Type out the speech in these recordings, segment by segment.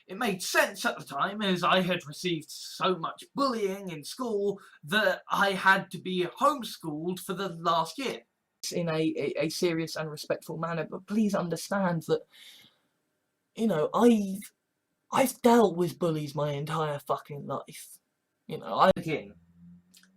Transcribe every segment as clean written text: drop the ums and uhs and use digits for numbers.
It made sense at the time, as I had received so much bullying in school that I had to be homeschooled for the last year. In a serious and respectful manner, but please understand that, you know, I've dealt with bullies my entire fucking life. You know, again,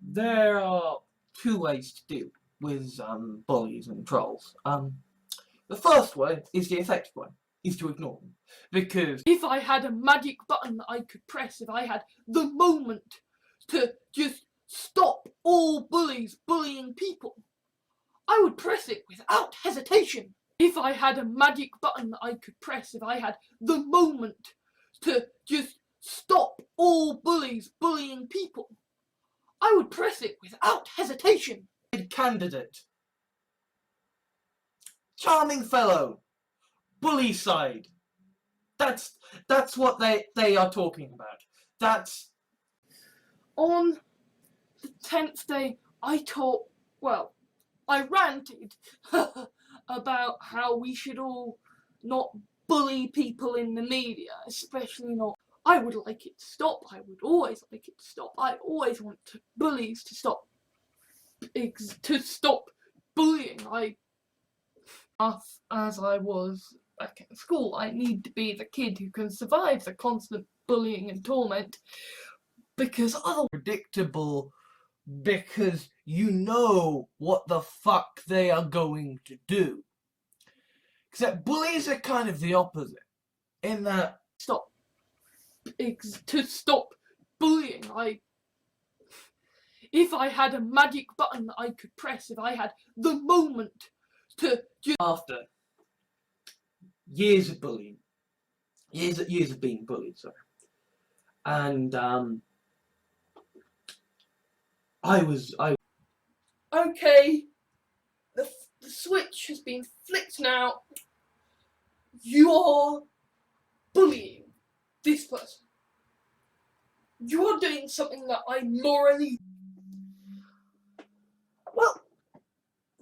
there are two ways to deal with bullies and trolls. The first way is the effective one, is to ignore them. Because if I had a magic button that I could press, if I had the moment to just stop all bullies bullying people, I would press it without hesitation. If I had a magic button that I could press, if I had the moment to just stop all bullies bullying people, I would press it without hesitation. Candidate. Charming fellow. Bully side. That's what they are talking about. That's... On the 10th day, I ranted about how we should all not bully people in the media, especially not. I would like it to stop. I would always like it to stop. I always want bullies to stop. To stop bullying. As I was back in school, I need to be the kid who can survive the constant bullying and torment, because otherwise predictable, because you know what the fuck they are going to do. Except bullies are kind of the opposite, in that to stop bullying. If I had a magic button that I could press, if I had the moment to just... After years of bullying, years of being bullied, sorry, and okay, the switch has been flicked now. You're bullying this person. You're doing something that I morally... Well,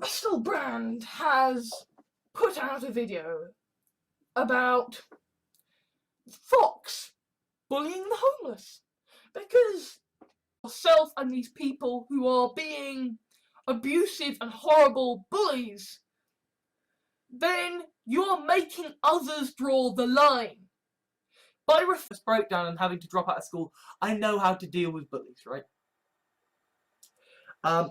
Mr. Brand has put out a video about Fox bullying the homeless, because yourself and these people who are being abusive and horrible bullies, then you're making others draw the line. By this breakdown and having to drop out of school, I know how to deal with bullies, right? And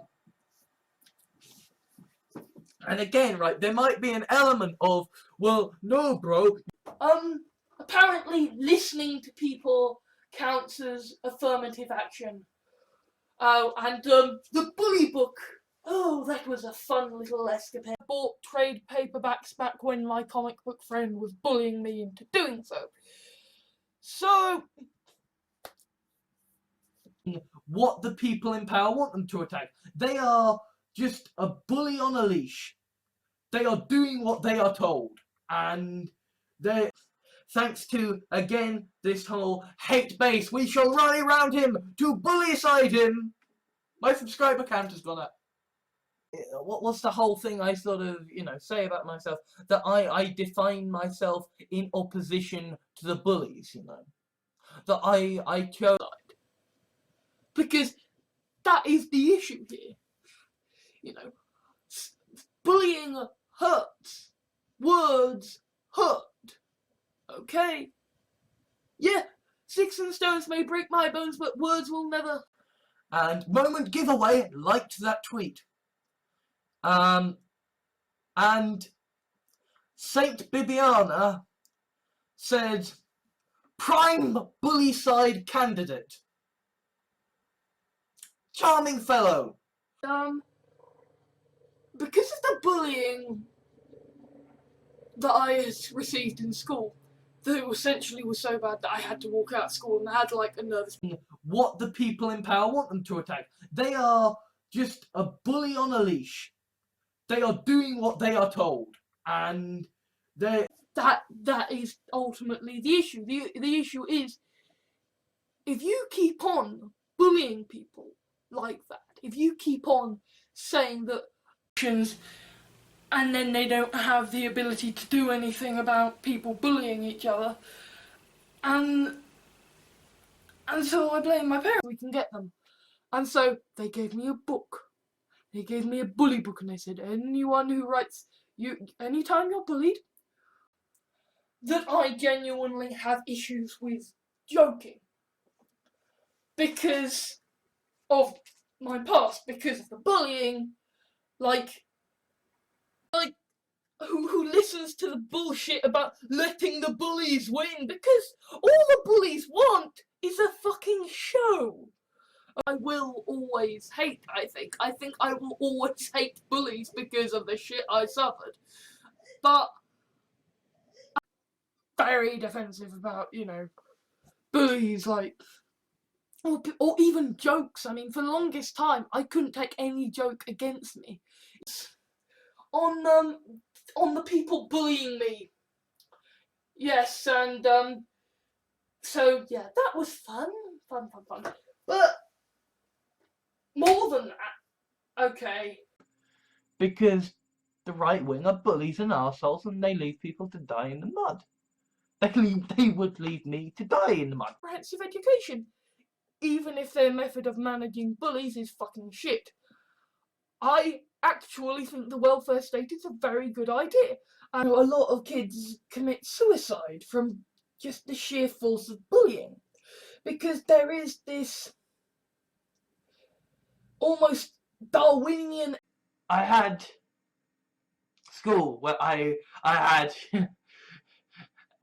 again, right, there might be an element of, well, no, bro. Apparently listening to people counts as affirmative action. And the bully book. Oh, that was a fun little escapade. I bought trade paperbacks back when my comic book friend was bullying me into doing so. So, what the people in power want them to attack. They are just a bully on a leash. They are doing what they are told. And they, thanks to, again, this whole hate base, we shall rally round him to bully-side him. My subscriber count has gone up. What was the whole thing I sort of, say about myself? That I define myself in opposition to the bullies, That I chose. Because that is the issue here. Bullying hurts. Words hurt. Okay? Yeah, sticks and stones may break my bones, but words will never. And moment giveaway liked that tweet. And Saint Bibiana said, prime bully side candidate. Charming fellow. Because of the bullying that I received in school, that essentially was so bad that I had to walk out of school and I had like a nervous... What the people in power want them to attack. They are just a bully on a leash. They are doing what they are told. And they... That is ultimately the issue. The issue is, if you keep on bullying people like that, if you keep on saying that and then they don't have the ability to do anything about people bullying each other, And so I blame my parents. We can get them. And so they gave me a book. They gave me a bully book, and they said, anyone who writes, anytime you're bullied, that I genuinely have issues with joking. Because of my past, because of the bullying, like who listens to the bullshit about letting the bullies win, because all the bullies want is a fucking show. I will always hate, I think I will always hate bullies because of the shit I suffered. But I'm very defensive about, bullies, like, or even jokes. I mean, for the longest time, I couldn't take any joke against me. On the people bullying me. Yes, and, so, yeah, that was fun. But, more than that, okay. Because the right wing are bullies and arseholes, and they leave people to die in the mud. They would leave me to die in the mud. Comprehensive education. Even if their method of managing bullies is fucking shit. I actually think the welfare state is a very good idea. And a lot of kids commit suicide from just the sheer force of bullying. Because there is this almost Darwinian... I had school where I had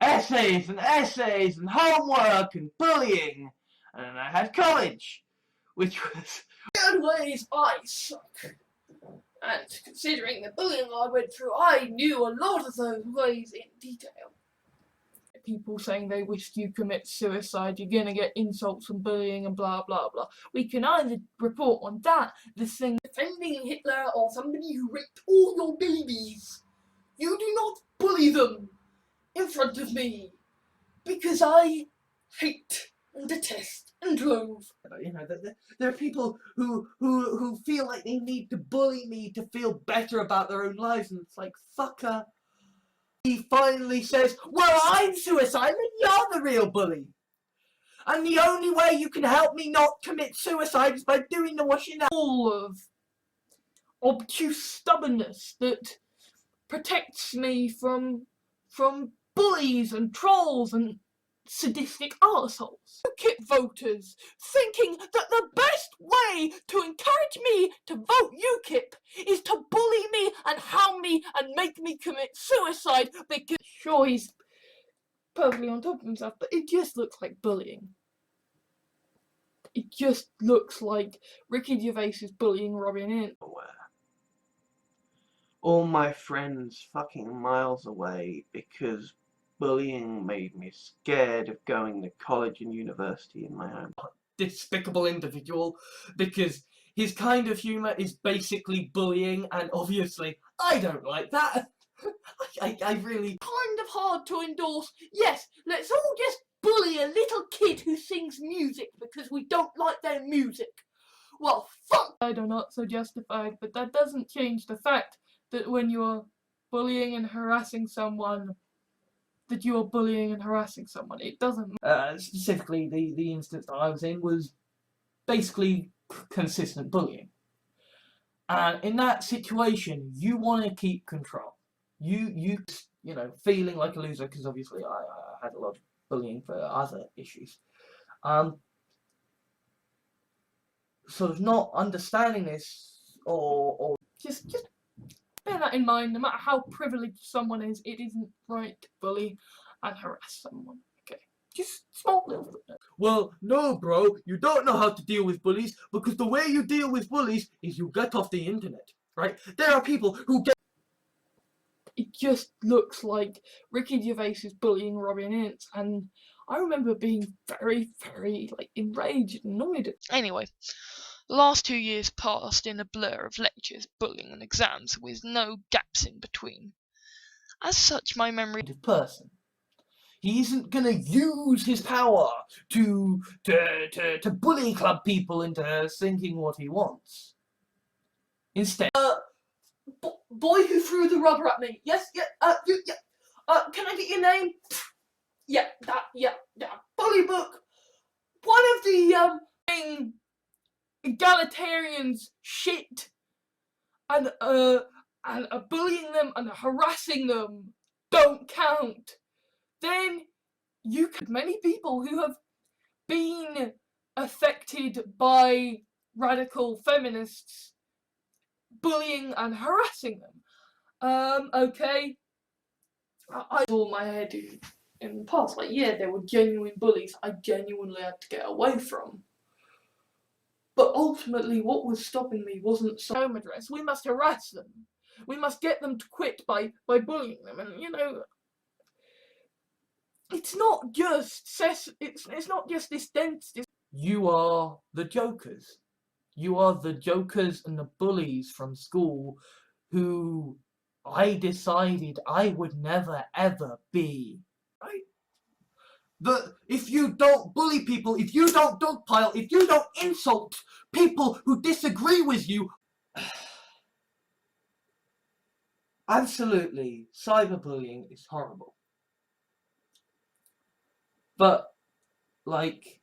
essays and homework and bullying, and I had college, which was in ways I suck. And considering the bullying I went through, I knew a lot of those ways in detail. People saying they wished you commit suicide, you're gonna get insults and bullying and blah blah blah. We can either report on that, the thing defending Hitler, or somebody who raped all your babies. You do not bully them in front of me, because I hate and detest and loathe. There are people who feel like they need to bully me to feel better about their own lives, and it's like, fucker. He finally says, well, I'm suicidal and you're the real bully. And the only way you can help me not commit suicide is by doing the washing out. All of obtuse stubbornness that protects me from bullies and trolls and sadistic arseholes. UKIP voters thinking that the best way to encourage me to vote UKIP is to bully me and hound me and make me commit suicide, because sure, he's perfectly on top of himself, but it just looks like bullying. It just looks like Ricky Gervais is bullying Robin in. All my friends fucking miles away because bullying made me scared of going to college and university in my home. Despicable individual, because his kind of humour is basically bullying, and obviously I don't like that. I really... Kind of hard to endorse. Yes, let's all just bully a little kid who sings music because we don't like their music. Well, fuck! I are not so justified, but that doesn't change the fact that when you're bullying and harassing someone, that you are bullying and harassing someone. It doesn't... specifically, the instance that I was in was basically consistent bullying. And in that situation, you want to keep control. You feeling like a loser, because obviously I had a lot of bullying for other issues. Sort of not understanding this, or just bear that in mind. No matter how privileged someone is, it isn't right to bully and harass someone. Okay, just small little footnote. Well, no, bro, you don't know how to deal with bullies, because the way you deal with bullies is you get off the internet, right? There are people who get... It just looks like Ricky Gervais is bullying Robin Ince, and I remember being very, very, enraged and annoyed. Anyway, the last 2 years passed in a blur of lectures, bullying and exams, with no gaps in between. As such, my memory... person. He isn't gonna use his power to bully club people into thinking what he wants. Instead, boy who threw the rubber at me. Yes, yeah, can I get your name? Yeah, egalitarians shit and bullying them and harassing them don't count, then you can many people who have been affected by radical feminists bullying and harassing them. Okay, I saw my head in the past, like, yeah, there were genuine bullies I genuinely had to get away from. But ultimately, what was stopping me wasn't home address. We must harass them. We must get them to quit by bullying them. And you know, it's not just it's not just this dense. You are the jokers. You are the jokers and the bullies from school who I decided I would never ever be. Right? That if you don't bully people, if you don't dogpile, if you don't insult people who disagree with you, absolutely, cyberbullying is horrible. But, like,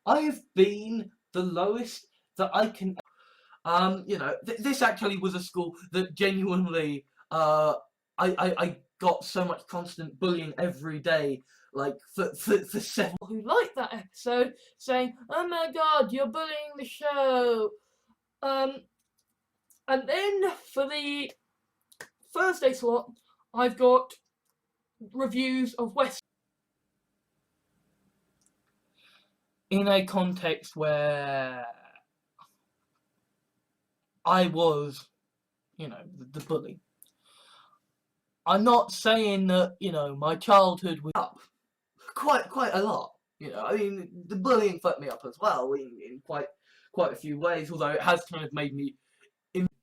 I have been the lowest that I can. You know, this actually was a school that genuinely, I got so much constant bullying every day, like for several who liked that episode, saying, "Oh my God, you're bullying the show." And then for the Thursday slot, I've got reviews of West. In a context where I was, you know, the bully. I'm not saying that, you know, my childhood was up quite a lot. You know, I mean, the bullying fucked me up as well in quite a few ways, although it has kind of made me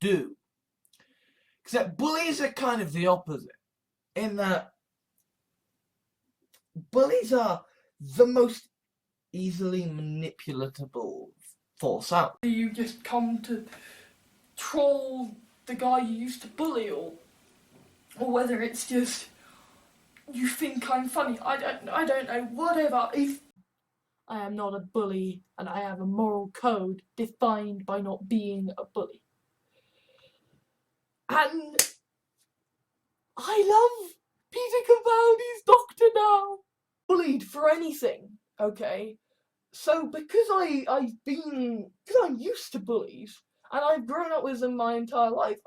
do. Except bullies are kind of the opposite, in that bullies are the most easily manipulatable force out. You just come to troll the guy you used to bully, or whether it's just you think I'm funny. I don't know, whatever. If I am not a bully and I have a moral code defined by not being a bully. And I love Peter Capaldi's Doctor now. Bullied for anything, okay? So because I'm used to bullies and I've grown up with them my entire life,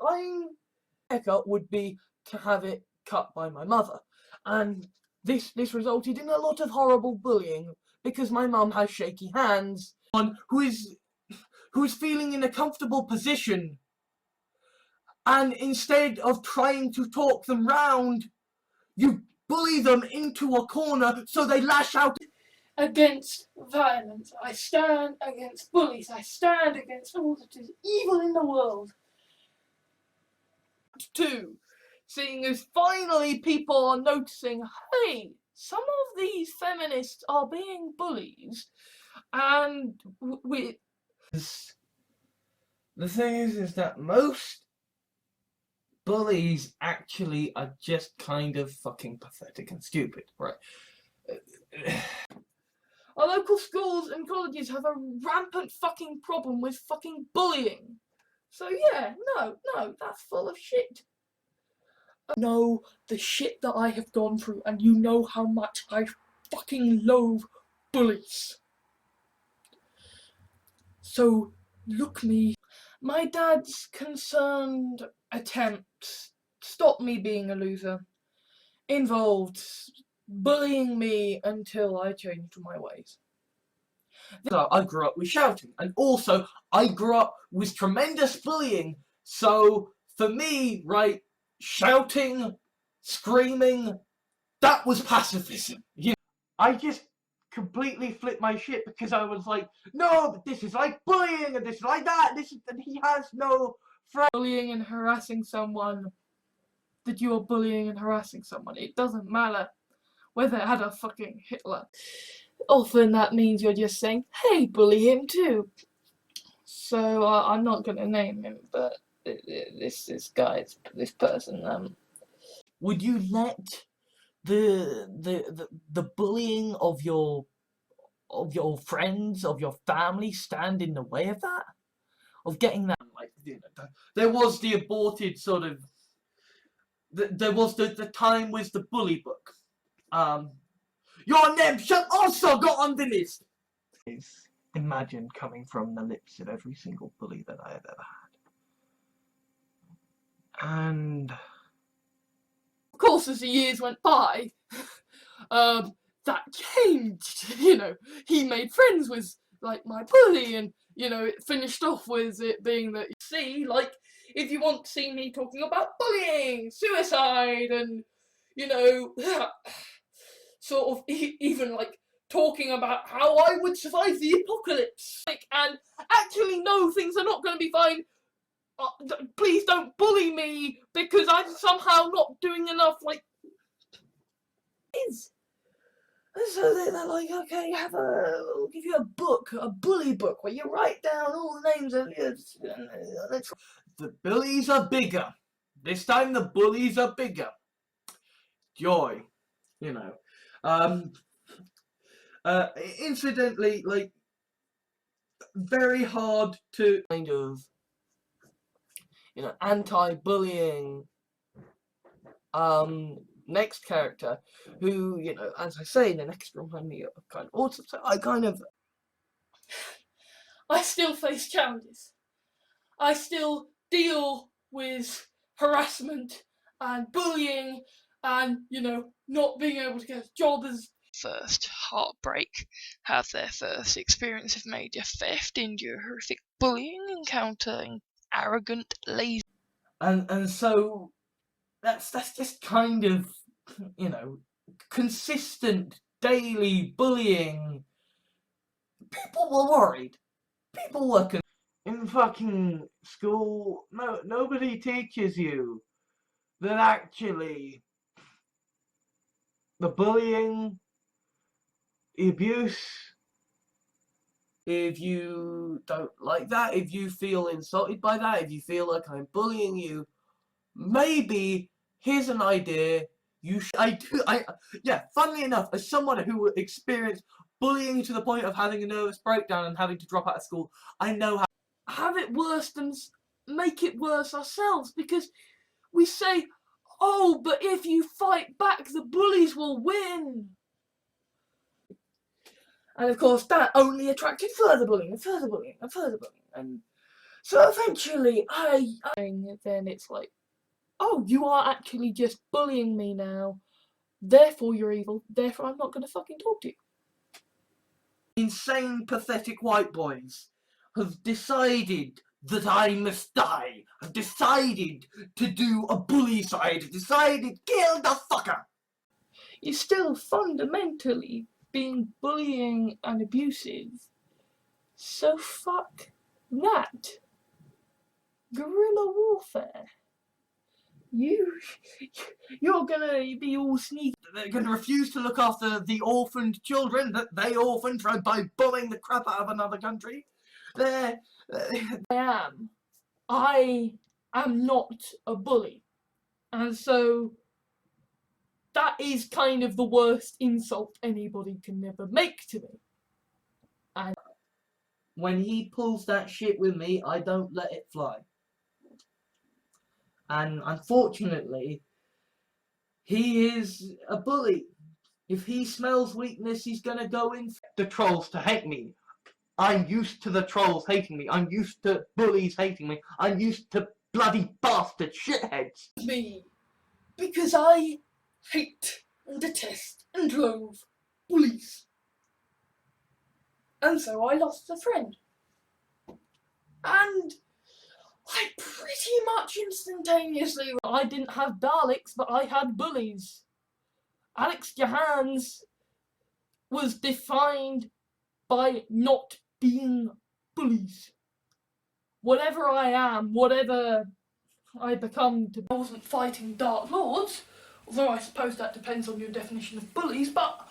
haircut would be to have it cut by my mother. And this resulted in a lot of horrible bullying because my mum has shaky hands. One who is feeling in a comfortable position, and instead of trying to talk them round, you bully them into a corner so they lash out. Against violence. I stand against bullies. I stand against all that is evil in the world. 2. Seeing as finally people are noticing, hey, some of these feminists are being bullies, and the thing is that most bullies actually are just kind of fucking pathetic and stupid, right? Our local schools and colleges have a rampant fucking problem with fucking bullying. So yeah, no, that's full of shit. Know the shit that I have gone through, and you know how much I fucking loathe bullies. So look me. My dad's concerned attempts stop me being a loser involved bullying me until I changed my ways. So I grew up with shouting, and also I grew up with tremendous bullying. So for me, right, shouting, screaming, that was pacifism. You know, I just completely flipped my shit because I was like, no, but this is like bullying, and this is like that, and he has no friend. Bullying and harassing someone, that you are bullying and harassing someone. It doesn't matter whether it had a fucking Hitler. Often that means you're just saying, hey, bully him too. So I'm not going to name him, but this person. Would you let the bullying of your of your friends, of your family stand in the way of that? Of getting that, like, you know, there was the aborted sort of, there was the time with the bully book. Your name shall also go on the list. Is imagine coming from the lips of every single bully that I have ever had. And Of course, as the years went by, that changed. You know, he made friends with, like, my bully, and, you know, it finished off with it being that, see, like, if you want to see me talking about bullying, suicide, and, you know, sort of even, like, talking about how I would survive the apocalypse, like, and actually, no, things are not going to be fine. Please don't bully me because I'm somehow not doing enough, like, is. And so they're like, okay, we'll give you a book, a bully book, where you write down all the names of your... The bullies are bigger. This time the bullies are bigger. Joy, you know. Incidentally, like, very hard to kind of, you know, anti-bullying next character who, you know, as I say, the next remind me of kind of autumn, so I still face challenges. I still deal with harassment and bullying and, you know, not being able to get a job as first heartbreak, have their first experience of major theft, endure horrific bullying, encountering arrogant, lazy, and so that's just kind of, you know, consistent daily bullying. People were worried. People were in fucking school. No, nobody teaches you that actually the bullying, the abuse, if you don't like that, if you feel insulted by that, if you feel like I'm bullying you, maybe here's an idea. Yeah, funnily enough, as someone who experienced bullying to the point of having a nervous breakdown and having to drop out of school, I know how to have it worse than make it worse ourselves, because we say, oh, but if you fight back, the bullies will win. And of course, that only attracted further bullying and further bullying and further bullying. And so eventually, then it's like, oh, you are actually just bullying me now. Therefore, you're evil. Therefore, I'm not going to fucking talk to you. Insane, pathetic white boys have decided that I must die. Have decided to do a bully side. Have decided, kill the fucker. You're still fundamentally being bullying and abusive. So fuck that. Guerrilla warfare. You're gonna be all sneaky. They're gonna refuse to look after the orphaned children that they orphaned by bombing the crap out of another country. I am not a bully. And so that is kind of the worst insult anybody can ever make to me. And when he pulls that shit with me, I don't let it fly. And unfortunately, he is a bully. If he smells weakness, he's gonna go in the trolls to hate me. I'm used to the trolls hating me. I'm used to bullies hating me. I'm used to bloody bastard shitheads. Me. Because I hate and detest and loathe bullies. And so I lost a friend. And I pretty much instantaneously, I didn't have Daleks, but I had bullies. Alex Jahans was defined by not being bullies. Whatever I am, whatever I become to, I wasn't fighting Dark Lords, although I suppose that depends on your definition of bullies, but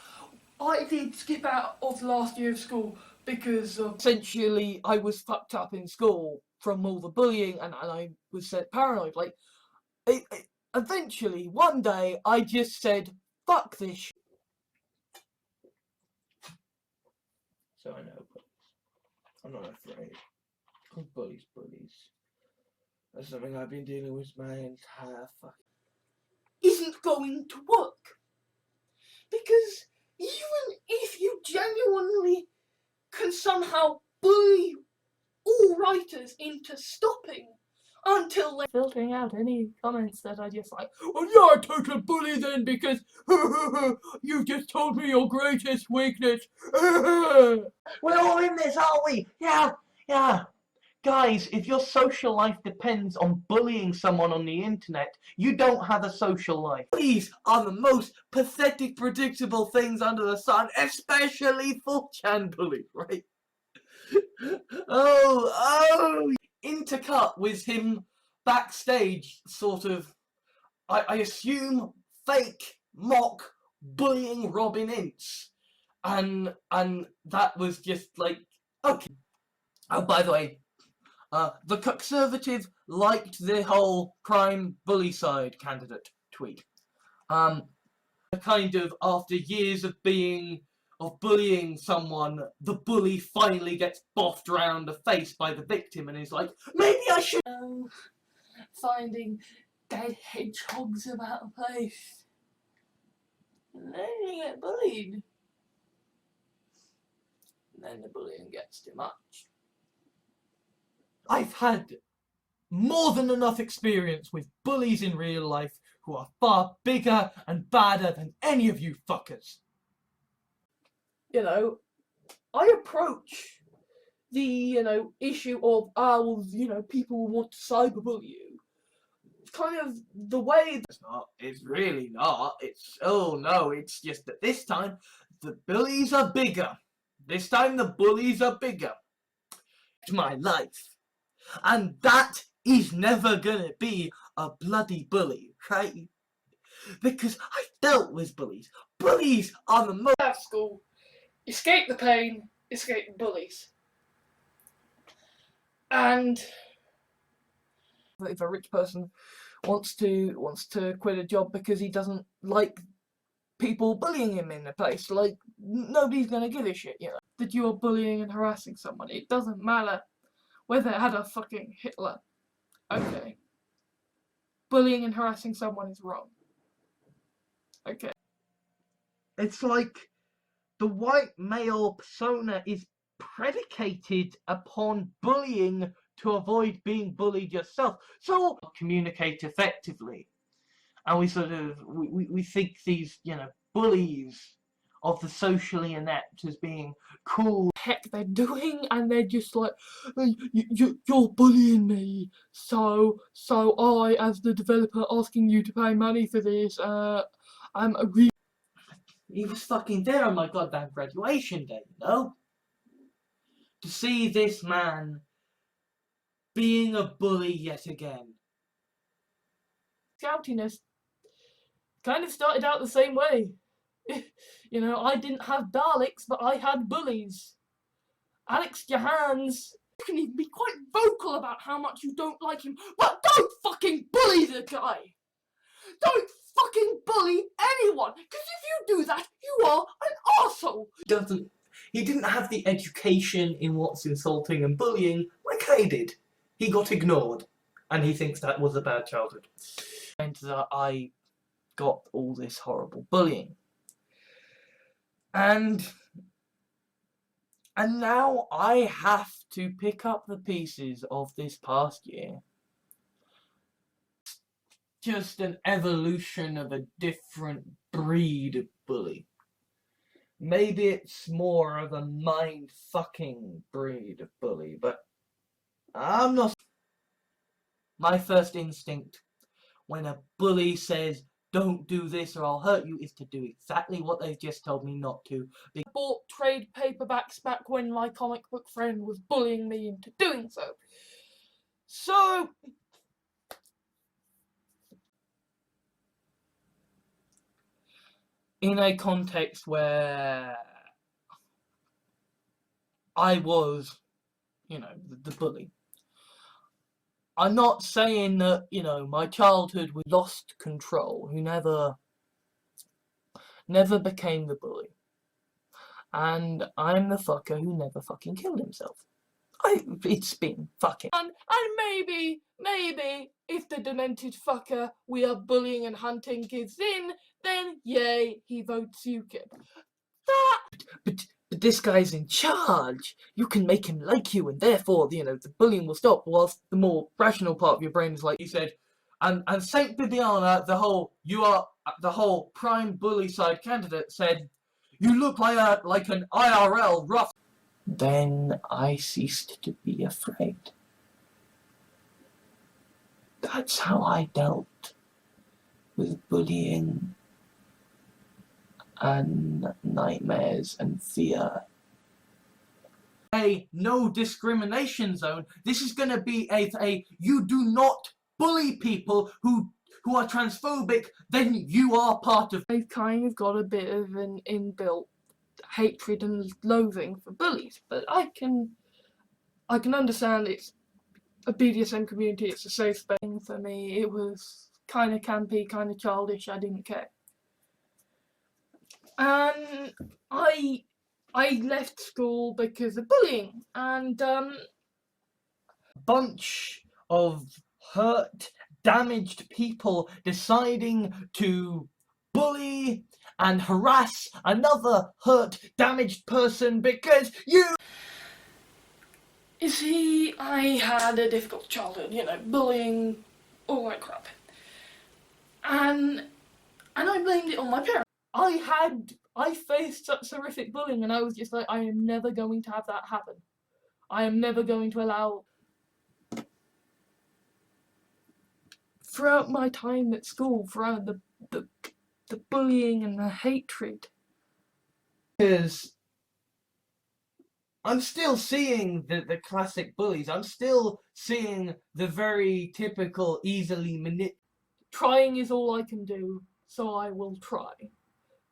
I did skip out of the last year of school because essentially I was fucked up in school from all the bullying, and I was paranoid. Like, eventually, one day, I just said, fuck this shit. So I know bullies. I'm not afraid. Because bullies. That's something I've been dealing with my entire isn't going to work. Because even if you genuinely can somehow bully all writers into stopping until they're filtering out any comments that are just like, well, you're a total bully then because you've just told me your greatest weakness. We're all in this, aren't we? Yeah. Guys, if your social life depends on bullying someone on the internet, you don't have a social life. These are the most pathetic, predictable things under the sun, especially 4chan bullies, right? Oh! Intercut with him backstage, sort of, I assume, fake, mock, bullying Robin Ince. And that was just like, okay. Oh, by the way, the Conservative liked the whole crime bully side candidate tweet. Kind of after years of bullying someone, the bully finally gets boffed around the face by the victim and is like, maybe I should. Finding dead hedgehogs about a place. And then you get bullied. And then the bullying gets too much. I've had more than enough experience with bullies in real life who are far bigger and badder than any of you fuckers. You know, I approach the, issue of, people will want to cyberbully you. It's kind of the way... It's really not. It's just that this time the bullies are bigger. This time the bullies are bigger. It's my life. And that is never gonna be a bloody bully, right? Because I dealt with bullies. Bullies are the most... Out of school, escape the pain, escape the bullies. And if a rich person wants to quit a job because he doesn't like people bullying him in the place, like, nobody's gonna give a shit, that you're bullying and harassing someone. It doesn't matter whether it had a fucking Hitler. Okay. Bullying and harassing someone is wrong. Okay. It's like the white male persona is predicated upon bullying to avoid being bullied yourself. So communicate effectively. And we think these, bullies of the socially inept as being cool. Heck they're doing, and they're just like, you're bullying me, so I, as the developer asking you to pay money for this, I'm agreeing. He was fucking there on my goddamn graduation day, To see this man being a bully yet again. Scoutiness kind of started out the same way. I didn't have Daleks, but I had bullies. Alex Jahans, you can even be quite vocal about how much you don't like him, but don't fucking bully the guy! Don't fucking bully anyone, because if you do that, you are an arsehole! He didn't have the education in what's insulting and bullying like I did. He got ignored, and he thinks that was a bad childhood. And that I got all this horrible bullying. And now I have to pick up the pieces of this past year. Just an evolution of a different breed of bully. Maybe it's more of a mind-fucking breed of bully, but I'm not... My first instinct when a bully says, don't do this or I'll hurt you, is to do exactly what they've just told me not to. I bought trade paperbacks back when my comic book friend was bullying me into doing so. So... in a context where I was, the bully. I'm not saying that, my childhood we lost control, who never became the bully. and I'm the fucker who never fucking killed himself. It's been fucking. And maybe if the demented fucker we are bullying and hunting gives in, then yay, he votes UKIP. But this guy's in charge. You can make him like you, and therefore, the bullying will stop. Whilst the more rational part of your brain is like you said, and Saint Bibiana, the whole prime bully side candidate said, "You look like an IRL rough." Then I ceased to be afraid. That's how I dealt with bullying and nightmares and fear. A no discrimination zone. This is going to be a you do not bully people who are transphobic, then you are part of. I've kind of got a bit of an inbuilt hatred and loathing for bullies, but I can understand it's a BDSM community, it's a safe space. For me, it was kind of campy, kind of childish, I didn't care. And I left school because of bullying, and bunch of hurt, damaged people deciding to bully and harass another hurt, damaged person because you. You see, I had a difficult childhood, bullying, all that crap. And I blamed it on my parents. I faced such horrific bullying, and I was just like, I am never going to have that happen. I am never going to allow. Throughout my time at school, throughout the bullying and the hatred. Because I'm still seeing the classic bullies. I'm still seeing the very typical, easily manipulated. Trying is all I can do, so I will try.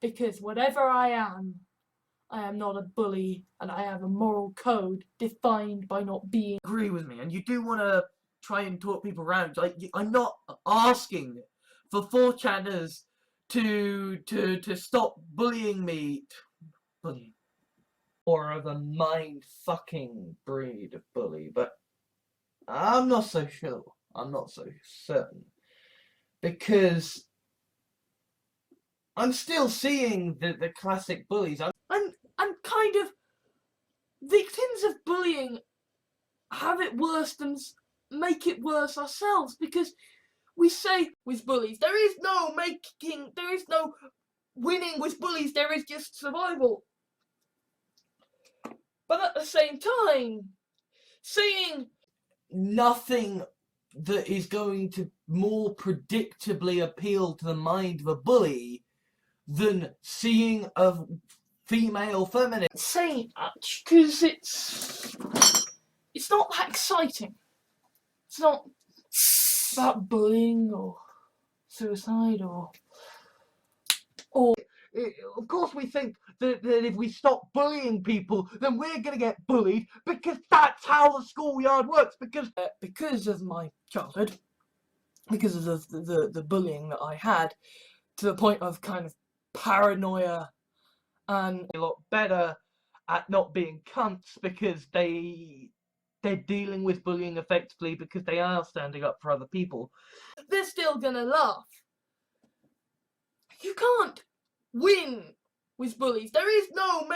Because whatever I am not a bully, and I have a moral code defined by not being. Agree with me, and you do want to try and talk people around. Like, I'm not asking for 4chaners to stop bullying me. Bullying. Or of a mind-fucking breed of bully, but I'm not so sure. I'm not so certain. Because I'm still seeing the classic bullies. I'm kind of victims of bullying have it worse than make it worse ourselves, because we say with bullies, there is no winning with bullies, there is just survival. But at the same time, saying nothing that is going to more predictably appeal to the mind of a bully than seeing a female feminist. Saying much, because it's not that exciting. It's not about bullying or suicide or. Of course we think that if we stop bullying people, then we're going to get bullied, because that's how the schoolyard works. Because of my childhood, because of the bullying that I had, to the point of kind of paranoia, and a lot better at not being cunts, because they're dealing with bullying effectively because they are standing up for other people. They're still gonna laugh. You can't win with bullies. There is no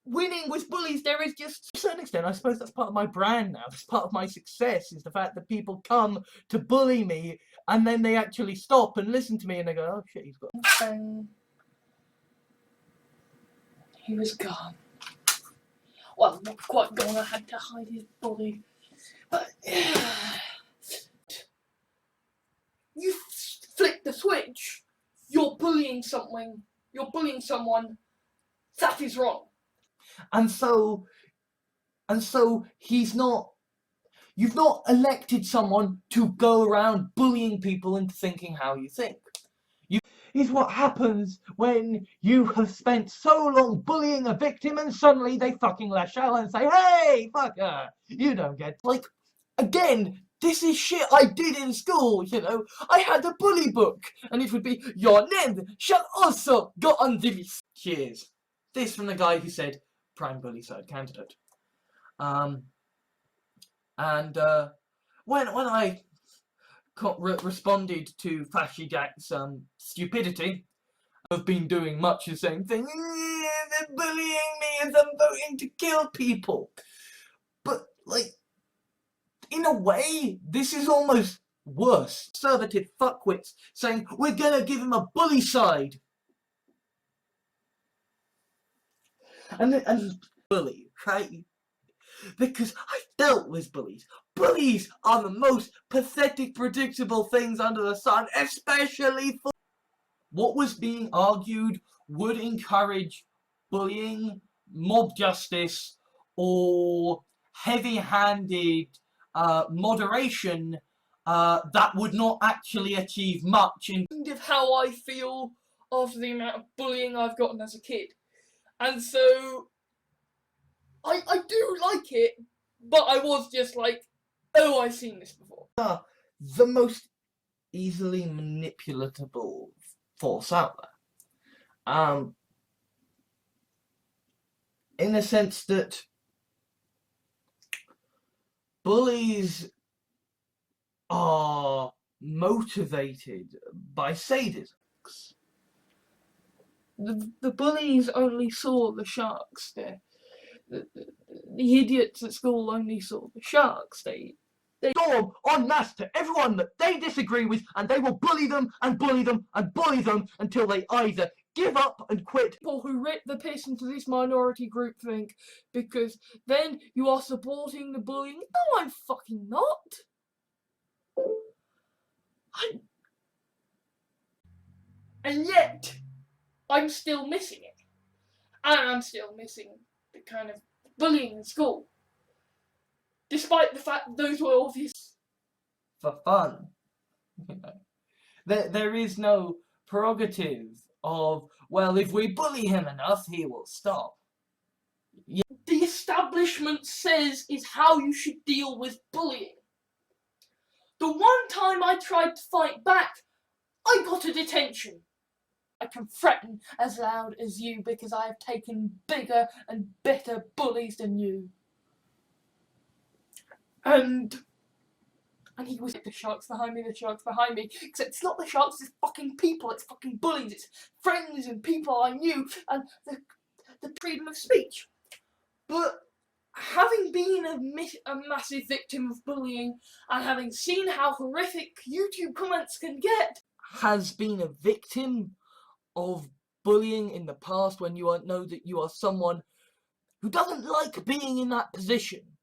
winning with bullies. There is just, to a certain extent, I suppose that's part of my brand now. It's part of my success, is the fact that people come to bully me and then they actually stop and listen to me and they go, oh shit, he's got. Bang. He was gone. Well, not quite gone. I had to hide his body. But you flick the switch. You're bullying something. You're bullying someone. That is wrong. And so you've not elected someone to go around bullying people into thinking how you think. Is what happens when you have spent so long bullying a victim and suddenly they fucking lash out and say, hey, fucker, you don't get. Like, again, this is shit I did in school, I had a bully book, and it would be, your name shall also go on this. Cheers. This from the guy who said prime bully side candidate. When I responded to Flashy Jack's stupidity of been doing much the same thing, they're bullying me as I'm voting to kill people. But like, in a way, this is almost worse. Conservative fuckwits saying we're gonna give him a bully side. And bully, right? Because I dealt with bullies. Bullies are the most pathetic, predictable things under the sun, especially for what was being argued would encourage bullying, mob justice, or heavy-handed moderation that would not actually achieve much in Kind of how I feel after the amount of bullying I've gotten as a kid. And so I do like it, but I was just like, oh, I've seen this before. the most easily manipulatable force out there. In the sense that bullies are motivated by sadism. The bullies only saw the sharks there. The idiots at school only saw the sharks. They Storm en masse to everyone that they disagree with, and they will bully them and bully them and bully them until they either give up and quit. People who rip the piss into this minority group think, because then you are supporting the bullying. No, I'm fucking not. And yet, I'm still missing it. And I'm still missing the kind of bullying in school. Despite the fact that those were obvious. For fun. There is no prerogative of, well, if we bully him enough, he will stop. The establishment says is how you should deal with bullying. The one time I tried to fight back, I got a detention. I can threaten as loud as you because I have taken bigger and better bullies than you. And he was like, the sharks behind me, the sharks behind me. Except it's not the sharks, it's fucking people, it's fucking bullies, it's friends and people I knew, and the freedom of speech. But having been a massive victim of bullying, and having seen how horrific YouTube comments can get, has been a victim of bullying in the past when you know that you are someone who doesn't like being in that position.